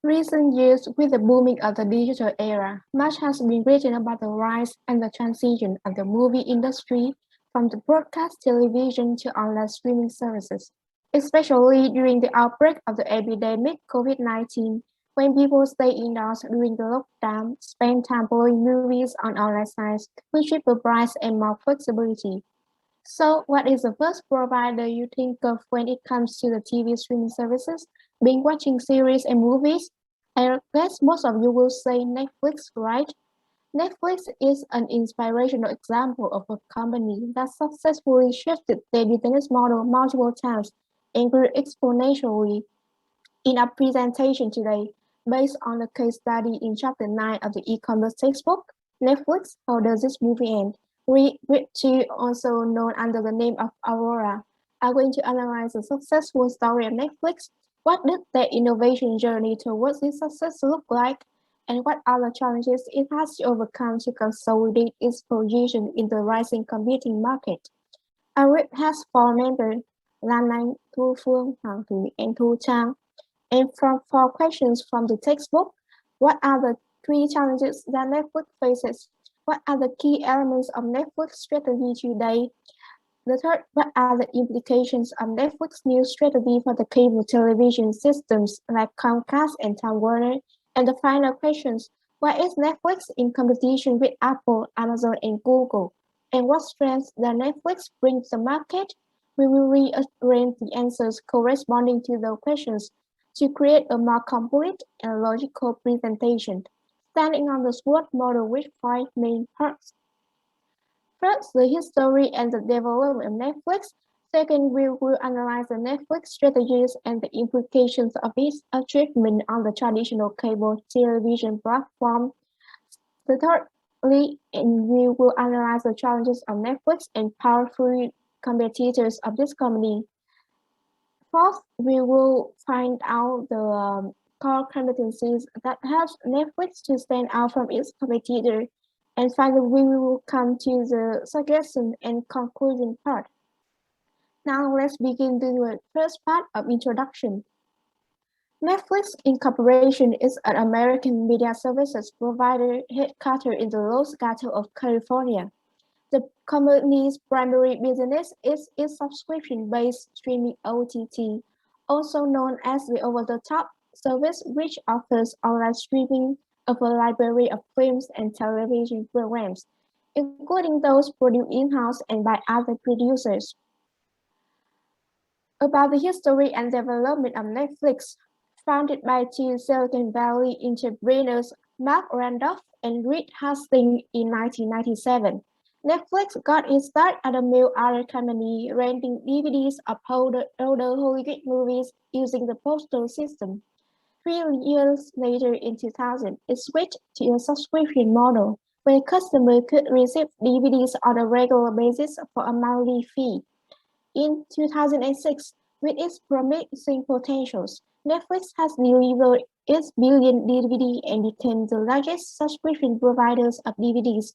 Recent years, with the booming of the digital era, much has been written about the rise and the transition of the movie industry from the broadcast television to online streaming services, especially during the outbreak of the epidemic COVID-19, when people stay indoors during the lockdown, spend time following movies on online sites with cheaper price and more flexibility. So, what is the first provider you think of when it comes to the TV streaming services? Being watching series and movies? I guess most of you will say Netflix, right? Netflix is an inspirational example of a company that successfully shifted their business model multiple times and grew exponentially. In our presentation today, based on the case study in chapter 9 of the e-commerce textbook, Netflix, How Does This Movie End? We, which is also known under the name of Aurora, are going to analyze the successful story of Netflix. What did their innovation journey towards this success look like? And what are the challenges it has to overcome to consolidate its position in the rising computing market? Our group has four members, Lan Anh, Thu Phương, Hoàng Thủy, and Thu Trang. And from four questions from the textbook, what are the three challenges that Netflix faces? What are the key elements of Netflix strategy today? The third, what are the implications of Netflix new strategy for the cable television systems like Comcast and Time Warner? And the final questions, why is Netflix in competition with Apple, Amazon, and Google? And what strengths does Netflix bring to the market? We will rearrange the answers corresponding to the questions to create a more complete and logical presentation, standing on the SWOT model with five main parts. First, the history and the development of Netflix. Second, we will analyze the Netflix strategies and the implications of its achievement on the traditional cable television platform. Thirdly, we will analyze the challenges of Netflix and powerful competitors of this company. Fourth, we will find out the core competencies that helps Netflix to stand out from its competitor. And finally, we will come to the suggestion and conclusion part. Now let's begin the first part of introduction. Netflix Incorporation is an American media services provider headquartered in the Los Gatos of California. The company's primary business is its subscription-based streaming OTT, also known as the over-the-top service, which offers online streaming of a library of films and television programs, including those produced in-house and by other producers. About the history and development of Netflix, founded by two Silicon Valley entrepreneurs, Mark Randolph and Reed Hastings in 1997. Netflix got its start as a mail-order company renting DVDs of older Hollywood movies using the postal system. 3 years later, in 2000, it switched to a subscription model, where customers could receive DVDs on a regular basis for a monthly fee. In 2006, with its promising potentials, Netflix has delivered its billion DVD and became the largest subscription providers of DVDs.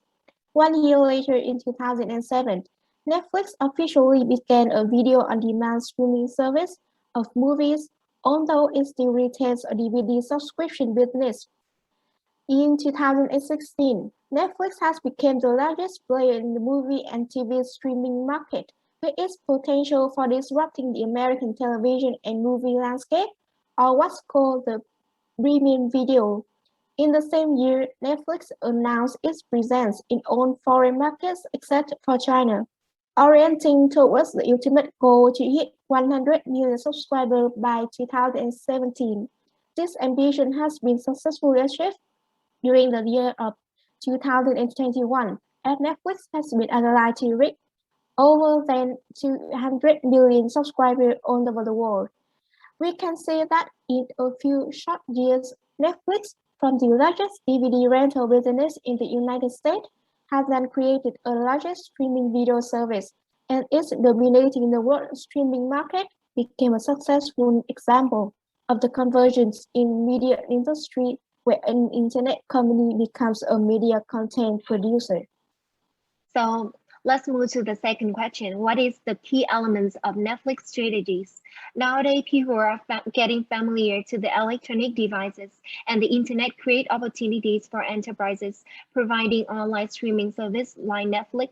1 year later, in 2007, Netflix officially began a video-on-demand streaming service of movies, although it still retains a DVD subscription business. In 2016, Netflix has become the largest player in the movie and TV streaming market, with its potential for disrupting the American television and movie landscape, or what's called the premium video. In the same year, Netflix announced its presence in all foreign markets except for China, orienting towards the ultimate goal to hit 100 million subscribers by 2017. This ambition has been successfully achieved during the year of 2021, as Netflix has been analyzed to reach over than 200 million subscribers all over the world. We can say that in a few short years, Netflix, from the largest DVD rental business in the United States, has then created a largest streaming video service, and its dominating the world streaming market became a successful example of the convergence in media industry where an internet company becomes a media content producer. So Let's move to the second question. What is the key elements of Netflix strategies? Nowadays, people are getting familiar to the electronic devices, and the internet create opportunities for enterprises providing online streaming service like Netflix.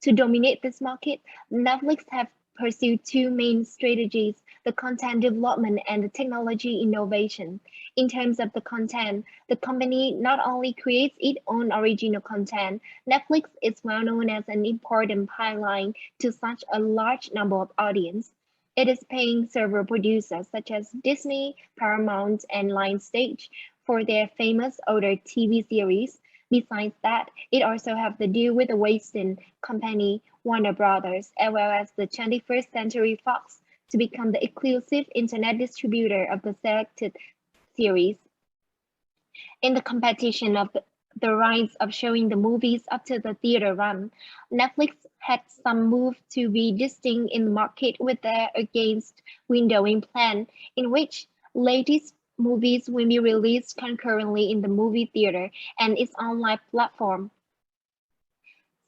To dominate this market, Netflix have pursued two main strategies, the content development and the technology innovation. In terms of the content, the company not only creates its own original content, Netflix is well known as an important pipeline to such a large number of audience. It is paying several producers such as Disney, Paramount, and Lionsgate for their famous older TV series. Besides that, it also have to deal with the Western company Warner Brothers, as well as the 21st Century Fox, to become the exclusive internet distributor of the selected series. In the competition of the rights of showing the movies after the theater run, Netflix had some move to be distinct in the market with their against windowing plan, in which latest movies will be released concurrently in the movie theater and its online platform.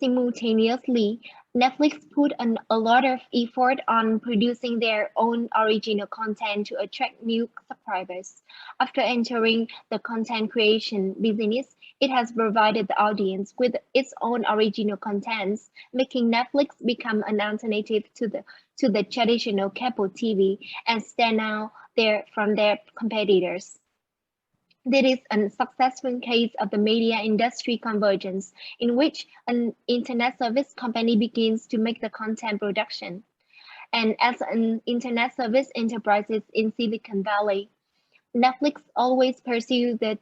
Simultaneously, Netflix put a lot of effort on producing their own original content to attract new subscribers. After entering the content creation business, it has provided the audience with its own original contents, making Netflix become an alternative to the traditional cable TV and stand out there from their competitors. There is a successful case of the media industry convergence, in which an internet service company begins to make the content production. And as an internet service enterprises in Silicon Valley, Netflix always pursues the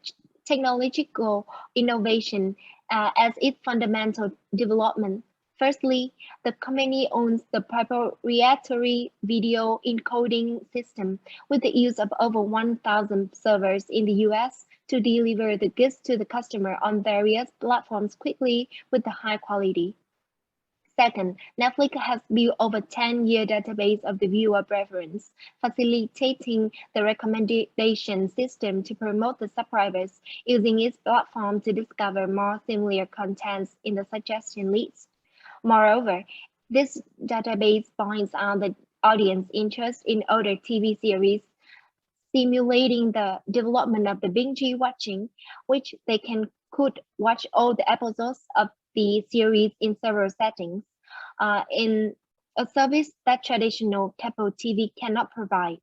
technological innovation as its fundamental development. Firstly, the company owns the proprietary video encoding system with the use of over 1,000 servers in the US to deliver the goods to the customer on various platforms quickly with the high quality. Second, Netflix has built over 10-year database of the viewer preference, facilitating the recommendation system to promote the subscribers using its platform to discover more similar contents in the suggestion leads. Moreover, this database finds out the audience interest in older TV series, simulating the development of the binge-watching, which they could watch all the episodes of the series in several settings, in a service that traditional cable TV cannot provide.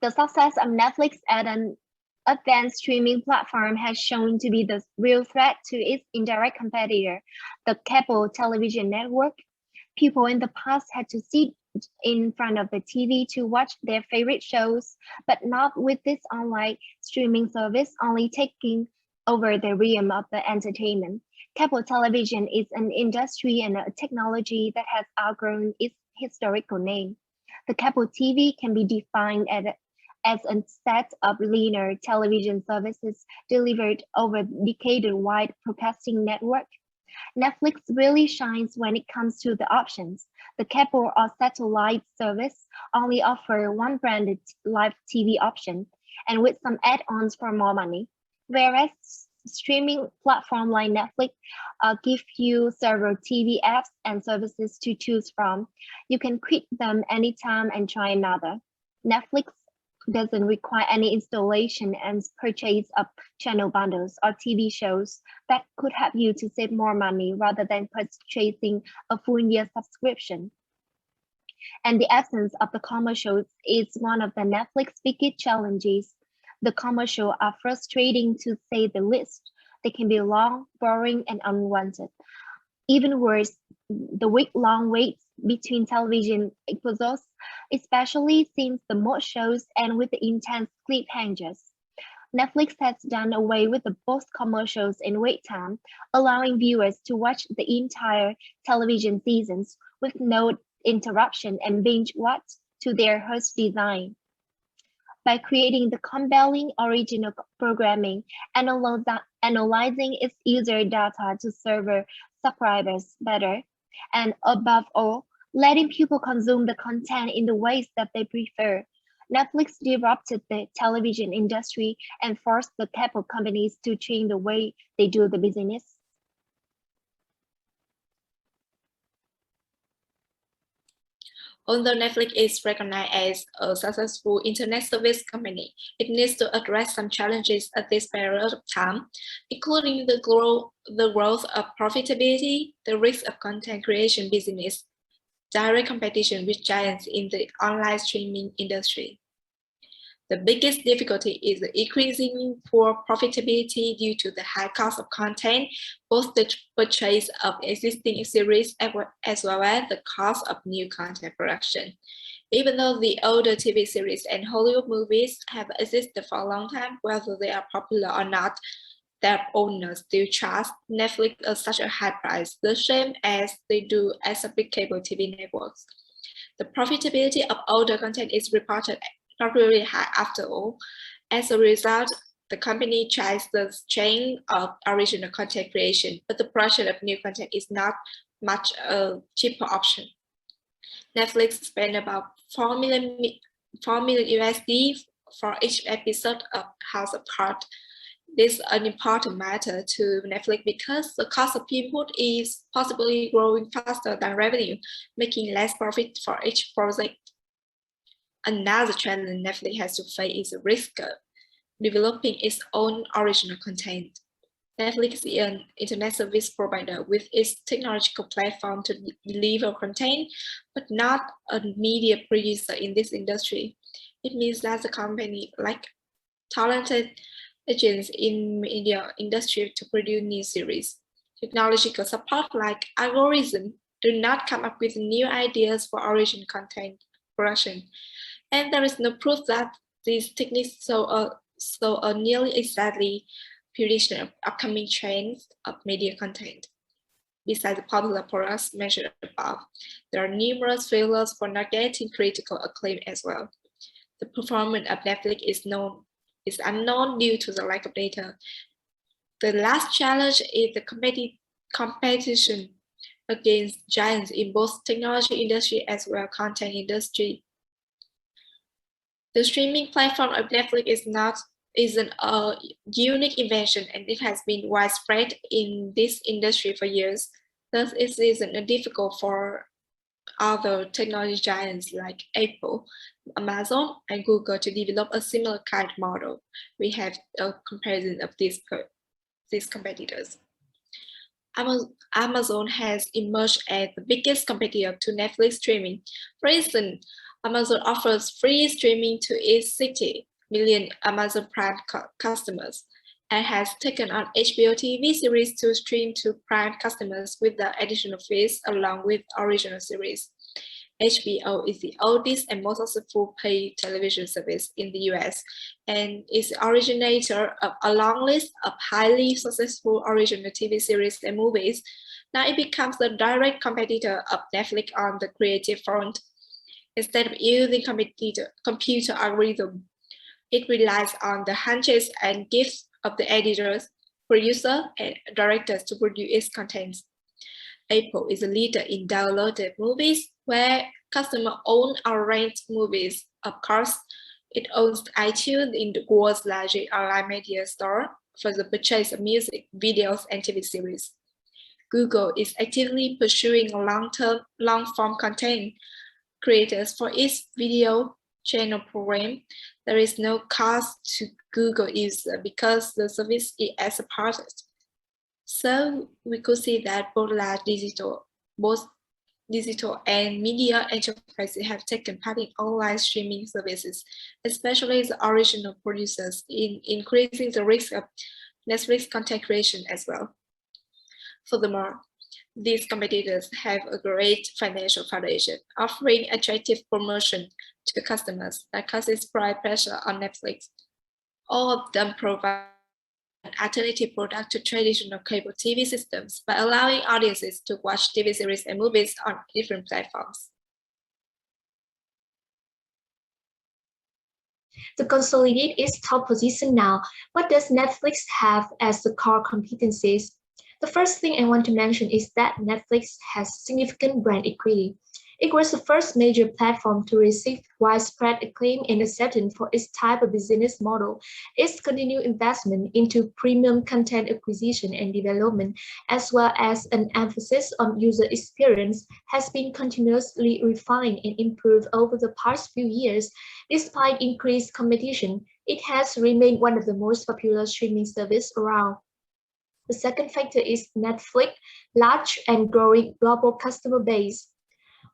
The success of Netflix as an advanced streaming platform has shown to be the real threat to its indirect competitor, the cable television network. People in the past had to sit in front of the TV to watch their favorite shows, but not with this online streaming service only taking over the realm of the entertainment. Cable television is an industry and a technology that has outgrown its historical name. The cable TV can be defined as a set of linear television services delivered over a decade-wide broadcasting network. Netflix really shines when it comes to the options. The cable or satellite service only offer one branded live TV option, and with some add-ons for more money. Whereas streaming platform like Netflix give you several TV apps and services to choose from. You can quit them anytime and try another. Netflix doesn't require any installation and purchase of channel bundles or TV shows that could help you to save more money rather than purchasing a full year subscription. And the absence of the commercials is one of the Netflix biggest challenges. The commercials are frustrating to say the least. They can be long, boring, and unwanted. Even worse, the week-long waits between television episodes, especially since the most shows end with the intense cliffhangers. Netflix has done away with the both commercials and wait time, allowing viewers to watch the entire television seasons with no interruption and binge watch to their heart's design. By creating the compelling original programming, analyzing its user data to serve subscribers better, and above all, letting people consume the content in the ways that they prefer. Netflix disrupted the television industry and forced the cable companies to change the way they do the business. Although Netflix is recognized as a successful internet service company, it needs to address some challenges at this period of time, including the growth of profitability, the risk of content creation business, direct competition with giants in the online streaming industry. The biggest difficulty is the increasing poor profitability due to the high cost of content, both the purchase of existing series as well as the cost of new content production. Even though the older TV series and Hollywood movies have existed for a long time, whether they are popular or not, their owners still charge Netflix at such a high price, the same as they do as a big cable TV networks. The profitability of older content is reported not really high after all. As a result, the company tries the chain of original content creation, but the production of new content is not much a cheaper option. Netflix spent about 4 million USD for each episode of House of Cards. This is an important matter to Netflix because the cost of input is possibly growing faster than revenue, making less profit for each project. Another challenge Netflix has to face is the risk of developing its own original content. Netflix is an internet service provider with its technological platform to deliver content, but not a media producer in this industry. It means that the company lacks talented agents in media industry to produce new series. Technological support like algorithms do not come up with new ideas for original content production. And there is no proof that these techniques so nearly exactly prediction of upcoming trends of media content. Besides the popular products mentioned above, there are numerous failures for not getting critical acclaim as well. The performance of Netflix is unknown due to the lack of data. The last challenge is the competition against giants in both technology industry as well as content industry. The streaming platform of Netflix isn't a unique invention, and it has been widespread in this industry for years. Thus, it isn't difficult for other technology giants like Apple, Amazon, and Google to develop a similar kind of model. We have a comparison of these competitors. Amazon has emerged as the biggest competitor to Netflix streaming. For instance, Amazon offers free streaming to its 60 million Amazon Prime customers and has taken on HBO TV series to stream to Prime customers with the additional fees along with original series. HBO is the oldest and most successful paid television service in the US and is the originator of a long list of highly successful original TV series and movies. Now it becomes the direct competitor of Netflix on the creative front. Instead of using computer algorithm, it relies on the hunches and gifts of the editors, producers, and directors to produce its contents. Apple is a leader in downloaded movies, where customers own or rent movies. Of course, it owns iTunes in the world's largest online media store for the purchase of music, videos, and TV series. Google is actively pursuing long-form content creators for its video channel program. There is no cost to Google user because the service is as a product. So we could see that both digital and media enterprises have taken part in online streaming services, especially the original producers, in increasing the risk of Netflix content creation as well. Furthermore, these competitors have a great financial foundation, offering attractive promotion to customers that causes price pressure on Netflix. All of them provide an alternative product to traditional cable TV systems by allowing audiences to watch TV series and movies on different platforms. To consolidate its top position now, what does Netflix have as the core competencies? The first thing I want to mention is that Netflix has significant brand equity. It was the first major platform to receive widespread acclaim and acceptance for its type of business model. Its continued investment into premium content acquisition and development, as well as an emphasis on user experience, has been continuously refined and improved over the past few years. Despite increased competition, it has remained one of the most popular streaming services around. The second factor is Netflix's large and growing global customer base.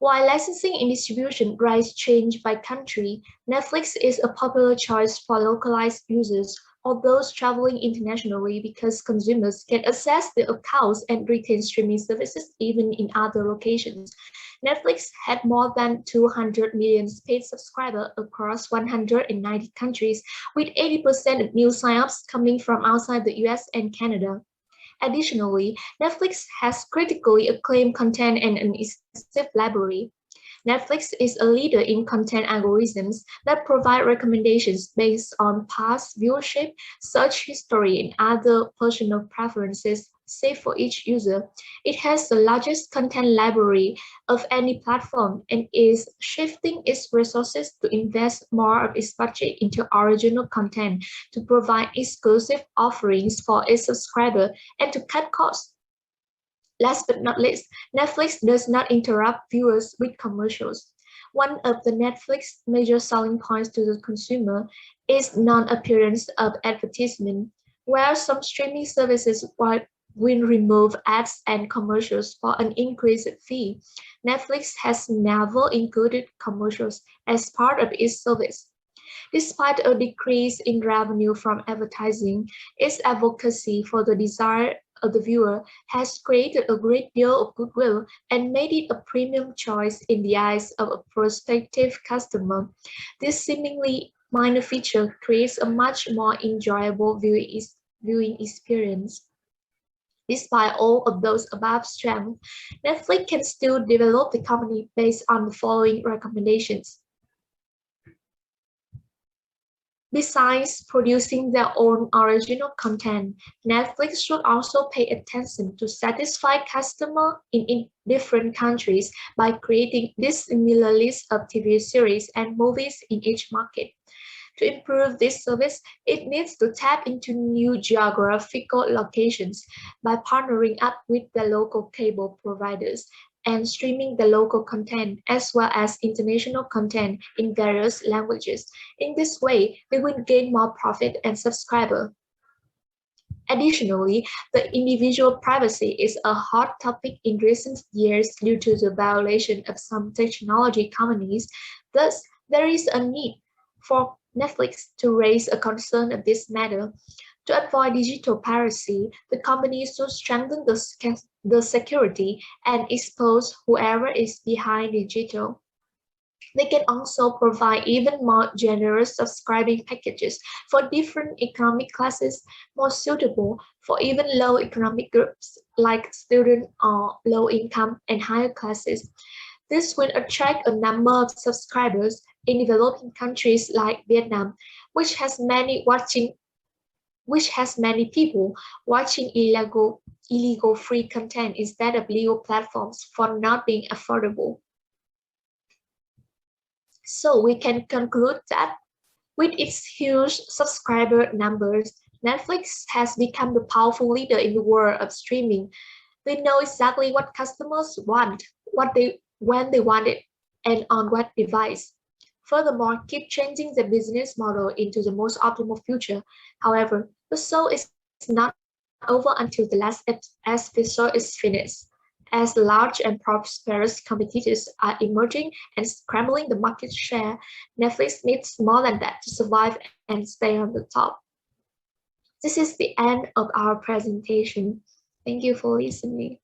While licensing and distribution rights change by country, Netflix is a popular choice for localized users or those traveling internationally because consumers can access the accounts and retain streaming services even in other locations. Netflix had more than 200 million paid subscribers across 190 countries, with 80% of new signups coming from outside the US and Canada. Additionally, Netflix has critically acclaimed content and an extensive library. Netflix is a leader in content algorithms that provide recommendations based on past viewership, search history, and other personal preferences saved for each user. It has the largest content library of any platform and is shifting its resources to invest more of its budget into original content to provide exclusive offerings for its subscribers and to cut costs. Last but not least, Netflix does not interrupt viewers with commercials. One of the Netflix major selling points to the consumer is non-appearance of advertisement, where some streaming services will remove ads and commercials for an increased fee. Netflix has never included commercials as part of its service. Despite a decrease in revenue from advertising, its advocacy for the desire of the viewer has created a great deal of goodwill and made it a premium choice in the eyes of a prospective customer. This seemingly minor feature creates a much more enjoyable viewing experience. Despite all of those above strengths, Netflix can still develop the company based on the following recommendations. Besides producing their own original content, Netflix should also pay attention to satisfy customers in different countries by creating dissimilar lists of TV series and movies in each market. To improve this service, it needs to tap into new geographical locations by partnering up with the local cable providers and streaming the local content as well as international content in various languages. In this way, they will gain more profit and subscriber. Additionally, the individual privacy is a hot topic in recent years due to the violation of some technology companies. Thus, there is a need for Netflix to raise a concern of this matter. To avoid digital piracy, the company should strengthen the security and expose whoever is behind digital. They can also provide even more generous subscribing packages for different economic classes, more suitable for even low economic groups like student or low income and higher classes. This will attract a number of subscribers in developing countries like Vietnam, which has many people watching illegal free content instead of legal platforms for not being affordable. So we can conclude that with its huge subscriber numbers, Netflix has become the powerful leader in the world of streaming. They know exactly what customers want, when they want it, and on what device. Furthermore, keep changing the business model into the most optimal future. However, the show is not over until the last episode is finished. As large and prosperous competitors are emerging and scrambling the market share, Netflix needs more than that to survive and stay on the top. This is the end of our presentation. Thank you for listening.